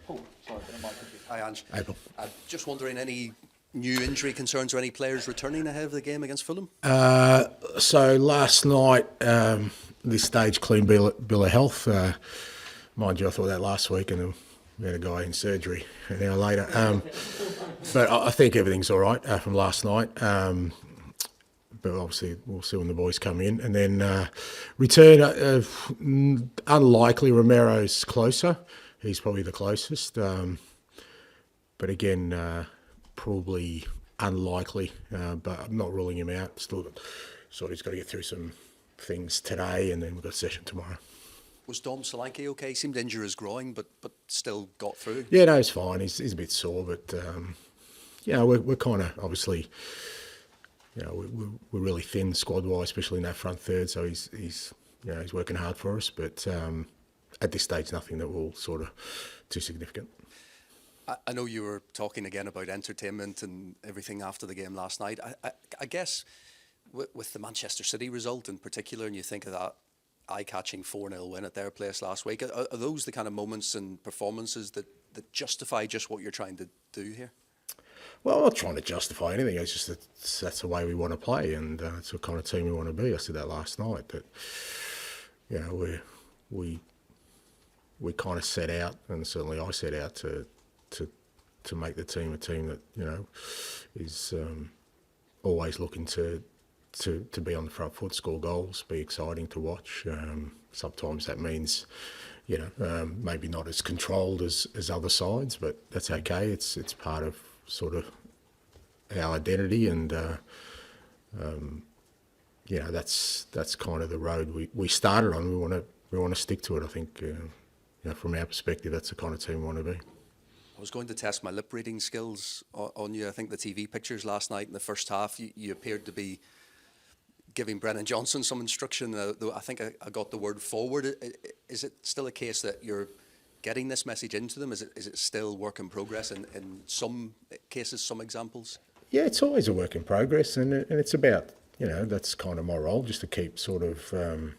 Paul, sorry, Hi, Ange. Hi, Paul. Just wondering, any new injury concerns or any players returning ahead of the game against Fulham? So last night, this stage, clean bill of health. Mind you, I thought that last week, and then we had a guy in surgery an hour later. But I think everything's all right from last night. But obviously, we'll see when the boys come in. And then return, unlikely. Romero's closer. He's probably the closest. But again, probably unlikely. But I'm not ruling him out. Still, sort of, he's got to get through some things today, and then we've got a session tomorrow. Was Dom Solanke okay? He seemed to injure his groin, but still got through. Yeah, no, he's fine. He's a bit sore, but we're kind of obviously, we're really thin squad wise, especially in that front third. So he's working hard for us, but at this stage, nothing that will sort of too significant. I know you were talking again about entertainment and everything after the game last night. I guess with the Manchester City result in particular, and you think of that eye-catching 4-0 win at their place last week, are those the kind of moments and performances that justify just what you're trying to do here? Well, I'm not trying to justify anything. It's just that that's the way we want to play, and it's the kind of team we want to be. I said that last night. That we kind of set out, and certainly I set out to make the team a team that is always looking to be on the front foot, score goals, be exciting to watch. Sometimes that means, maybe not as controlled as other sides, but that's okay. It's part of sort of our identity, and that's kind of the road we started on. We want to stick to it. I think from our perspective, that's the kind of team we want to be. I was going to test my lip reading skills on you. I think the TV pictures last night in the first half, you appeared to be giving Brennan Johnson some instruction. Though I think I got the word forward. Is it still a case that you're getting this message into them? Is it still work in progress in some cases, some examples? Yeah, it's always a work in progress, and it's about, that's kind of my role, just to keep sort of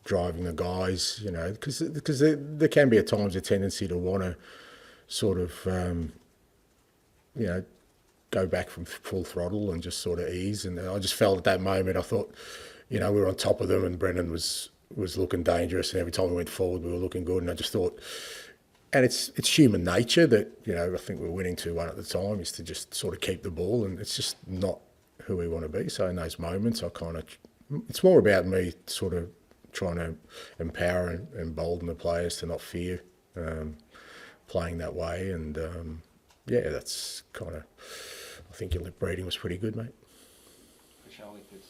driving the guys, because there can be at times a tendency to want to sort of, go back from full throttle and just sort of ease. And I just felt at that moment, I thought, we were on top of them, and Brendan was looking dangerous, and every time we went forward, we were looking good. And I just thought, and it's human nature that, I think we're winning 2-1 at the time, is to just sort of keep the ball, and it's just not who we want to be. So in those moments, it's more about me sort of trying to empower and embolden the players to not fear playing that way. And that's kind of, I think your lip reading was pretty good, mate. Charlie, please.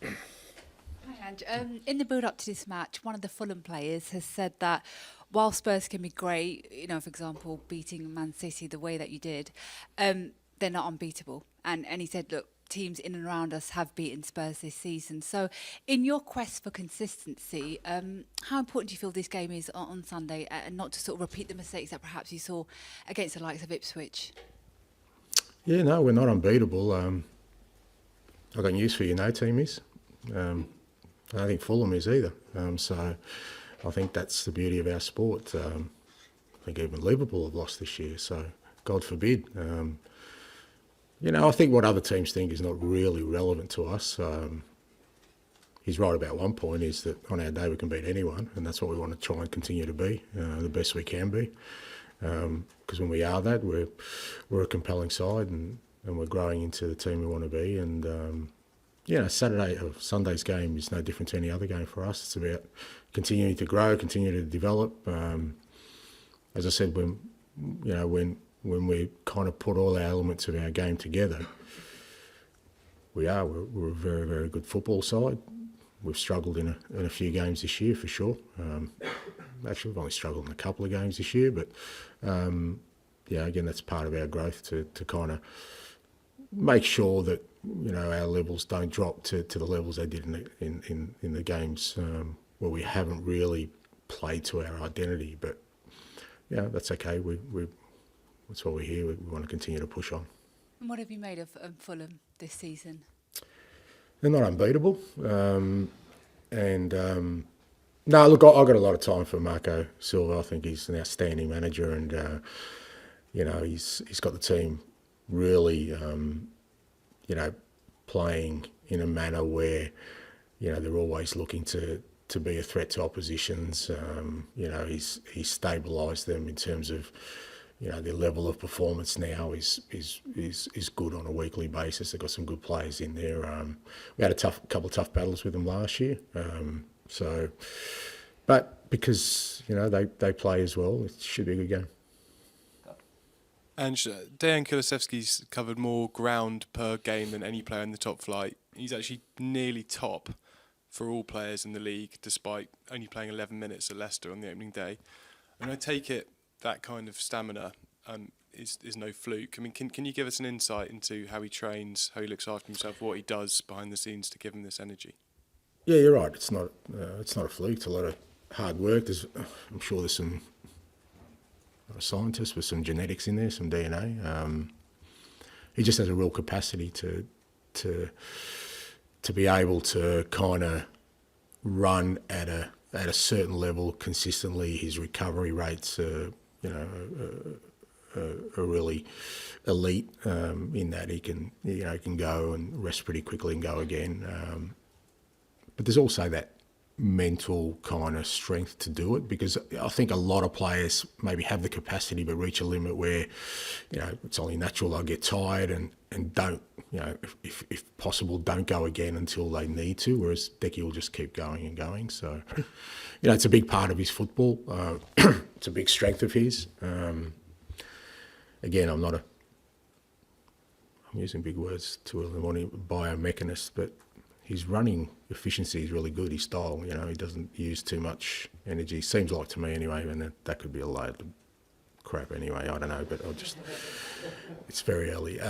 Hi, Ange. In the build-up to this match, one of the Fulham players has said that while Spurs can be great, for example, beating Man City the way that you did, they're not unbeatable. And he said, look, teams in and around us have beaten Spurs this season. So in your quest for consistency, how important do you feel this game is on Sunday, and not to sort of repeat the mistakes that perhaps you saw against the likes of Ipswich? Yeah, no, we're not unbeatable. I've got news for you, no team is. I don't think Fulham is either. So I think that's the beauty of our sport. I think even Liverpool have lost this year, so God forbid. I think what other teams think is not really relevant to us. He's right about one point, is that on our day we can beat anyone, and that's what we want to try and continue to be, the best we can be. Because when we are that, we're a compelling side, and we're growing into the team we want to be. And Sunday's game is no different to any other game for us. It's about continuing to grow, continue to develop. As I said, when we kind of put all our elements of our game together, we're a very, very good football side. We've struggled in a few games this year, for sure. Actually, we've only struggled in a couple of games this year, but again, that's part of our growth to kind of make sure that our levels don't drop to the levels they did in the games where we haven't really played to our identity. But that's okay. That's why we're here. We want to continue to push on. And what have you made of Fulham this season? They're not unbeatable, No, look, I've got a lot of time for Marco Silva. I think he's an outstanding manager, and he's got the team really, playing in a manner where, they're always looking to be a threat to oppositions. He's stabilised them in terms of, their level of performance now is good on a weekly basis. They've got some good players in there. We had a couple of tough battles with them last year. But because, they play as well, it should be a good game. And Dejan Kulusevski's covered more ground per game than any player in the top flight. He's actually nearly top for all players in the league, despite only playing 11 minutes at Leicester on the opening day. And I take it that kind of stamina is no fluke. I mean, can you give us an insight into how he trains, how he looks after himself, what he does behind the scenes to give him this energy? Yeah, you're right. It's not a fluke. It's a lot of hard work. I'm sure there's some scientists with some genetics in there, some DNA. He just has a real capacity to be able to kind of run at a certain level consistently. His recovery rates are really elite in that he can go and rest pretty quickly and go again. But there's also that mental kind of strength to do it, because I think a lot of players maybe have the capacity but reach a limit where, it's only natural they'll get tired and don't, if possible, don't go again until they need to, whereas Decky will just keep going and going. So, it's a big part of his football. It's a big strength of his. Again, I'm using big words too early in the morning, biomechanist, but his running efficiency is really good. His style, he doesn't use too much energy. Seems like to me anyway, and that could be a load of crap anyway. I don't know, but it's very early.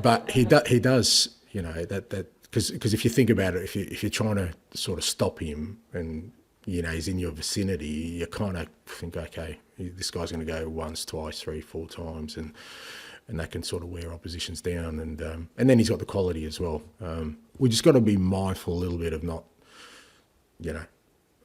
But he does, that because if you think about it, if you're trying to sort of stop him and he's in your vicinity, you kind of think, okay, this guy's going to go once, twice, 3, 4 times, and that can sort of wear oppositions down. And then he's got the quality as well. We just got to be mindful a little bit of not,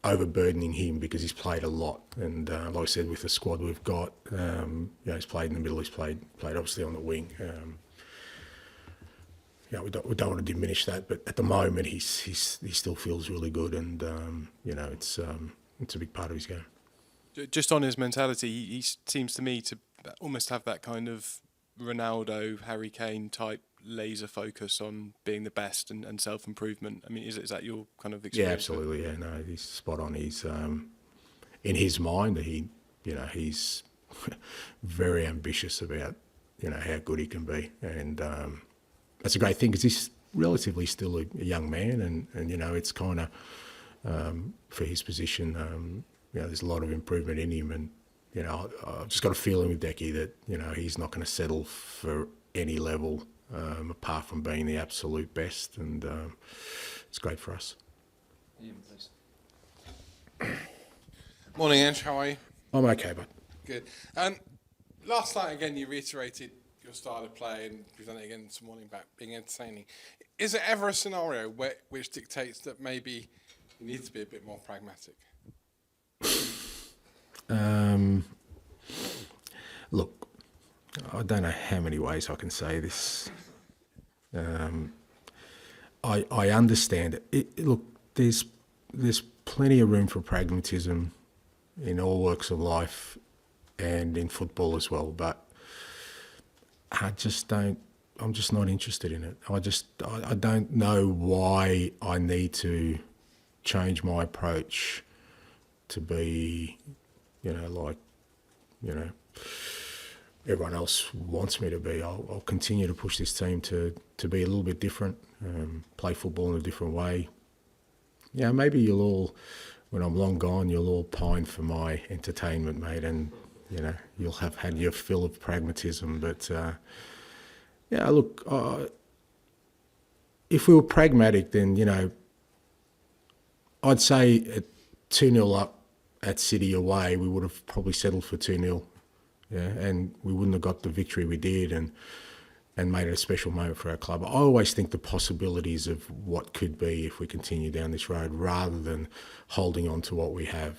overburdening him, because he's played a lot. And like I said, with the squad we've got, he's played in the middle, he's played obviously on the wing. We don't want to diminish that, but at the moment he still feels really good, and it's a big part of his game. Just on his mentality, he seems to me to almost have that kind of Ronaldo, Harry Kane type laser focus on being the best and self-improvement. I mean, is that your kind of experience? Yeah, absolutely. Yeah, no, he's spot on. He's in his mind, he's very ambitious about how good he can be, and that's a great thing, because he's relatively still a young man, and it's kind of for his position, there's a lot of improvement in him, and I've just got a feeling with Decky that he's not going to settle for any level apart from being the absolute best, and it's great for us. Ian, please. Morning, Ange. How are you? I'm okay, bud. Good. Last night, again, you reiterated your style of play, and you've done it again this morning about being entertaining. Is there ever a scenario which dictates that maybe you need to be a bit more pragmatic? Look, I don't know how many ways I can say this. I understand it. Look, there's plenty of room for pragmatism in all walks of life and in football as well, but I'm just not interested in it. I don't know why I need to change my approach to be, everyone else wants me to be. I'll continue to push this team to be a little bit different, play football in a different way. Yeah, maybe you'll all, when I'm long gone, you'll all pine for my entertainment, mate, and you'll have had your fill of pragmatism. But look, if we were pragmatic, then I'd say at 2-0 up at City away, we would have probably settled for 2-0, and we wouldn't have got the victory we did, and and made it a special moment for our club. I always think the possibilities of what could be if we continue down this road rather than holding on to what we have.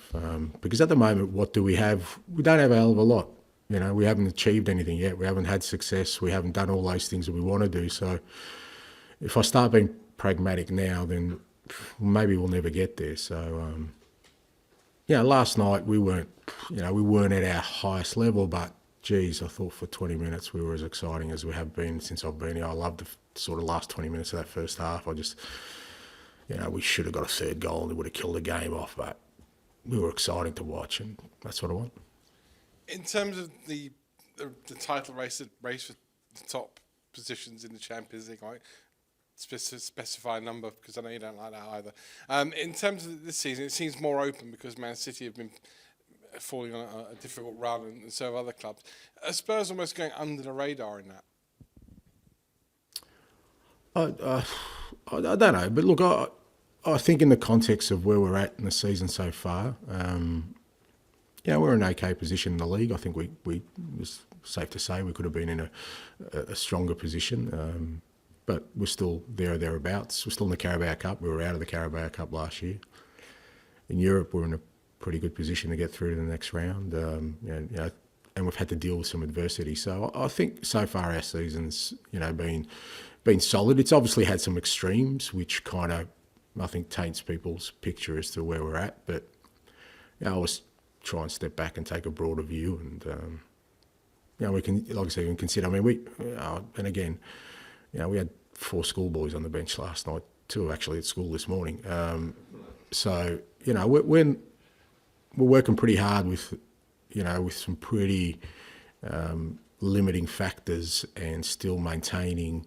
Because at the moment, what do we have? We don't have a hell of a lot. You know, we haven't achieved anything yet. We haven't had success. We haven't done all those things that we want to do. So if I start being pragmatic now, then maybe we'll never get there. So, last night we weren't at our highest level, but geez, I thought for 20 minutes we were as exciting as we have been since I've been here. I loved the sort of last 20 minutes of that first half. We should have got a third goal and it would have killed the game off, but we were exciting to watch, and that's what I want. In terms of the title race for the top positions in the Champions League, right? Specify a number, because I know you don't like that either. In terms of this season, it seems more open because Man City have been falling on a difficult run, and so have other clubs. Are Spurs almost going under the radar in that? I don't know, but look, I think in the context of where we're at in the season so far, we're in an okay position in the league. I think we was safe to say we could have been in a stronger position, but we're still there or thereabouts. We're still in the Carabao Cup. We were out of the Carabao Cup last year. In Europe, we're in a pretty good position to get through to the next round, and we've had to deal with some adversity. So I think so far our season's been solid. It's obviously had some extremes, which kind of I think taints people's picture as to where we're at. But I always try and step back and take a broader view, and we can, like I said, we can consider. I mean, we had 4 schoolboys on the bench last night, 2 actually at school this morning. So we're working pretty hard with some pretty limiting factors and still maintaining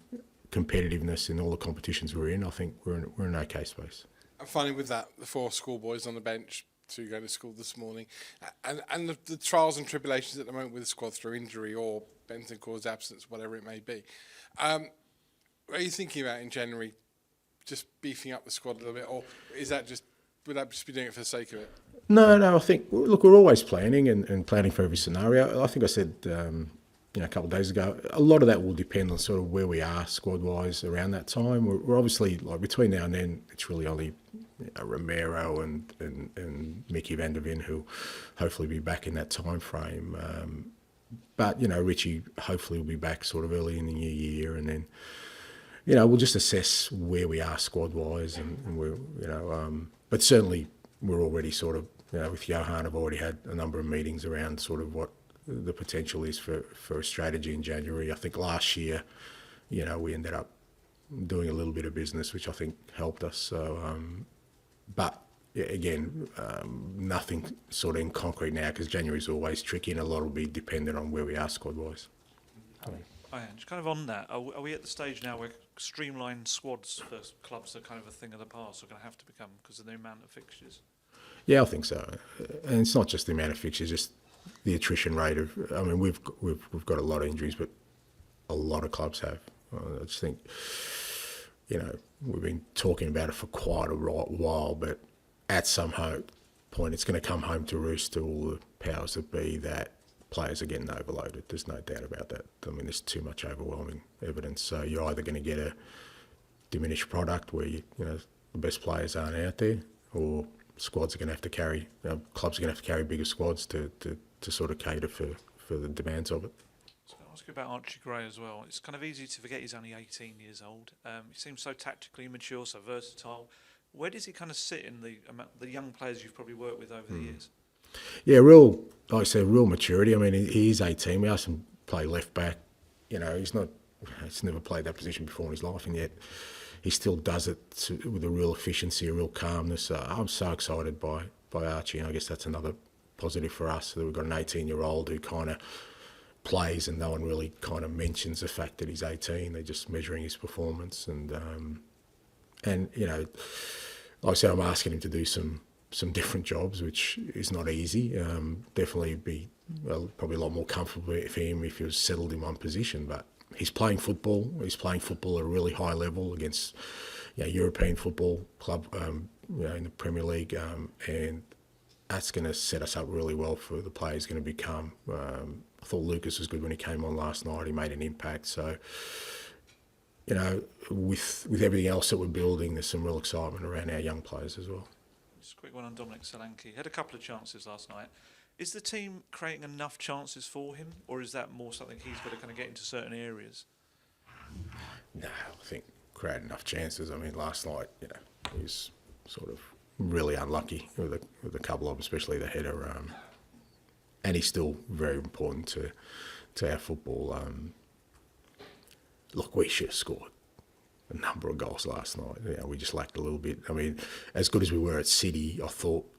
competitiveness in all the competitions we're in. I think we're in an okay space. And finally, with that, the 4 schoolboys on the bench, 2 going to school this morning, and the trials and tribulations at the moment with the squad through injury or Bentancur's absence, whatever it may be. What are you thinking about in January? Just beefing up the squad a little bit, or would that just be doing it for the sake of it? No. I think, look, we're always planning and planning for every scenario. I think I said, a couple of days ago, a lot of that will depend on sort of where we are squad-wise around that time. We're obviously, like, between now and then, it's really only Romero and Mickey van der Ven who hopefully be back in that time frame. But Richie hopefully will be back sort of early in the new year, and then we'll just assess where we are squad-wise, and we're but certainly we're already sort of with Johan, I've already had a number of meetings around sort of what the potential is for a strategy in January. I think last year, we ended up doing a little bit of business, which I think helped us. So, but again, nothing sort of in concrete now, because January is always tricky, and a lot will be dependent on where we are squad-wise. Just kind of on that, are we at the stage now where streamlined squads for clubs are kind of a thing of the past, are going to have to become because of the amount of fixtures? Yeah, I think so. And it's not just the amount of fixtures, just the attrition rate of. I mean, we've got a lot of injuries, but a lot of clubs have. I just think, we've been talking about it for quite a while, but at some point, it's going to come home to roost to all the powers that be that players are getting overloaded. There's no doubt about that. I mean, there's too much overwhelming evidence. So you're either going to get a diminished product where the best players aren't out there, or squads are going to have to carry, clubs are going to have to carry bigger squads to sort of cater for the demands of it. So I'll ask you about Archie Gray as well. It's kind of easy to forget he's only 18 years old. He seems so tactically mature, so versatile. Where does he kind of sit in the young players you've probably worked with over the years? Yeah, like I said, real maturity. I mean, he is 18. We asked him to play left back. He's never played that position before in his life, and yet he still does it with a real efficiency, a real calmness. I'm so excited by Archie, and I guess that's another positive for us, that we've got an 18-year-old who kind of plays, and no one really kind of mentions the fact that he's 18. They're just measuring his performance, and like I said, I'm asking him to do some different jobs, which is not easy. Definitely be probably a lot more comfortable for him if he was settled in one position. But he's playing football. He's playing football at a really high level against European football club, in the Premier League, and that's going to set us up really well for the player he's going to become. I thought Lucas was good when he came on last night. He made an impact. So, you know, with everything else that we're building, there's some real excitement around our young players as well. Just a quick one on Dominic Solanke. Had a couple of chances last night. Is the team creating enough chances for him, or is that more something he's got to kind of get into certain areas? No, I think created enough chances. I mean, last night, you know, he was sort of really unlucky with a couple of them, especially the header. And he's still very important to our football. Look, we should have scored a number of goals last night. You know, we just lacked a little bit. I mean, as good as we were at City, I thought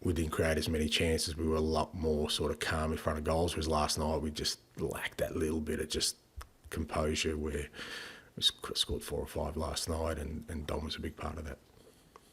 we didn't create as many chances. We were a lot more sort of calm in front of goals, whereas last night we just lacked that little bit of just composure where we scored 4 or 5 last night, and Dom was a big part of that.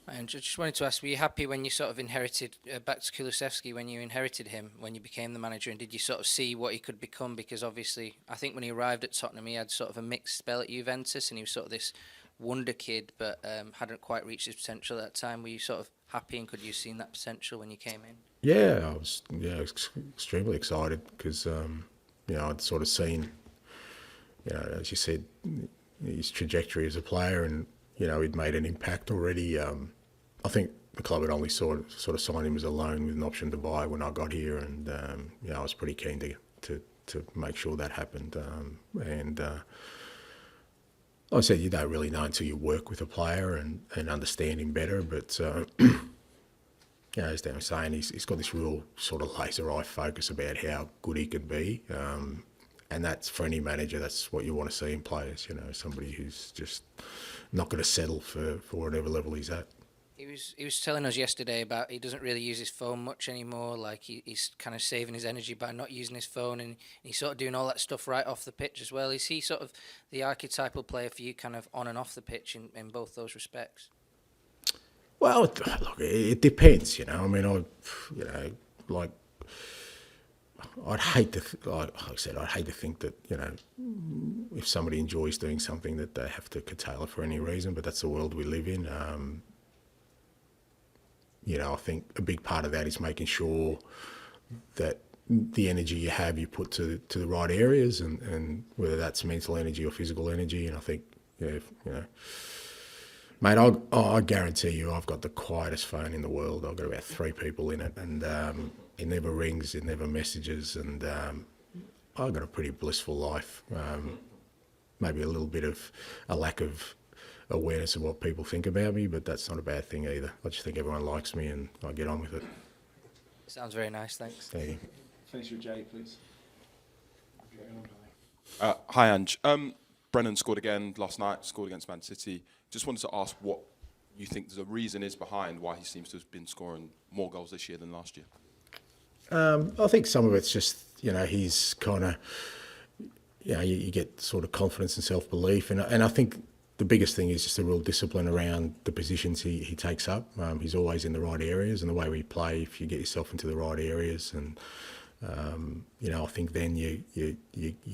And just wanted to ask, were you happy when you sort of inherited, back to Kulusevski, when you inherited him, when you became the manager, and did you sort of see what he could become? Because obviously, I think when he arrived at Tottenham, he had sort of a mixed spell at Juventus, and he was sort of this wonder kid, but hadn't quite reached his potential at that time. Were you sort of happy, and could you have seen that potential when you came in? Yeah, I was extremely excited because, you know, I'd sort of seen, you know, as you said, his trajectory as a player, and, you know, he'd made an impact already. I think the club had only sort of signed him as a loan with an option to buy when I got here, and you know, I was pretty keen to make sure that happened. Like I said, you don't really know until you work with a player and understand him better. But you know, as Dan was saying, he's got this real sort of laser eye focus about how good he could be. And that's, for any manager, that's what you want to see in players. You know, somebody who's just not going to settle for whatever level he's at. He was telling us yesterday about he doesn't really use his phone much anymore. Like he's kind of saving his energy by not using his phone, and he's sort of doing all that stuff right off the pitch as well. Is he sort of the archetypal player for you, kind of on and off the pitch in both those respects? Well, look, it depends. You know, I mean, I'd hate to, like I said, I'd hate to think that, you know, if somebody enjoys doing something that they have to curtail it for any reason. But that's the world we live in. You know, I think a big part of that is making sure that the energy you have, you put to the right areas, and whether that's mental energy or physical energy. And I think, yeah, you know, mate, I guarantee you, I've got the quietest phone in the world. I've got about 3 people in it, and it never rings, it never messages, and I've got a pretty blissful life. Maybe a little bit of a lack of awareness of what people think about me, but that's not a bad thing either. I just think everyone likes me, and I get on with it. Sounds very nice, thanks. Thank you. Finish with Jay, please. Hi, Ange. Brennan scored again last night, scored against Man City. Just wanted to ask what you think the reason is behind why he seems to have been scoring more goals this year than last year. I think some of it's just, you know, he's kind of, you know, you get sort of confidence and self-belief, and I think the biggest thing is just a real discipline around the positions he takes up. He's always in the right areas, and the way we play, if you get yourself into the right areas, and you know, I think then you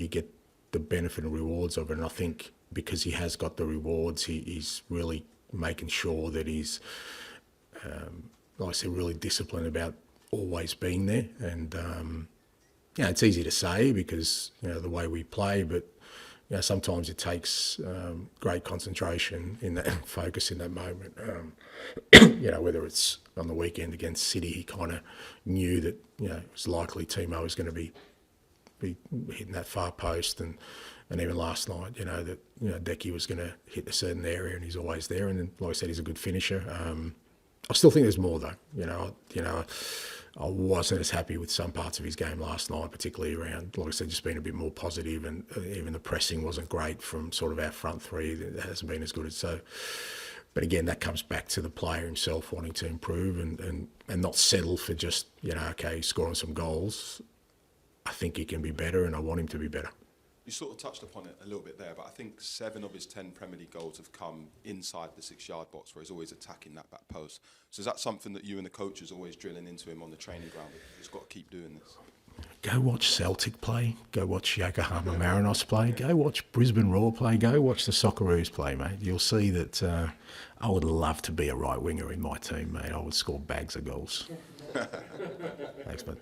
get the benefit and rewards of it. And I think because he has got the rewards, he's really making sure that he's, like I said, really disciplined about always being there. And you know, it's easy to say because, you know, the way we play, but you know, sometimes it takes great concentration in that focus in that moment. You know, whether it's on the weekend against City, he kind of knew that, you know, it was likely Timo was going to be hitting that far post, and even last night, you know, that, you know, Decky was going to hit a certain area, and he's always there. And then, like I said, he's a good finisher. I still think there's more though. You know, I wasn't as happy with some parts of his game last night, particularly around, like I said, just being a bit more positive, and even the pressing wasn't great from sort of our front three. It hasn't been as good as so. But again, that comes back to the player himself wanting to improve and not settle for just, you know, okay, scoring some goals. I think he can be better, and I want him to be better. You sort of touched upon it a little bit there, but I think 7 of his 10 Premier League goals have come inside the 6-yard box, where he's always attacking that back post. So is that something that you and the coaches always drilling into him on the training ground? He's just got to keep doing this. Go watch Celtic play. Go watch Yokohama Marinos play. Go watch Brisbane Roar play. Go watch the Socceroos play, mate. You'll see that I would love to be a right winger in my team, mate. I would score bags of goals. Thanks, bud.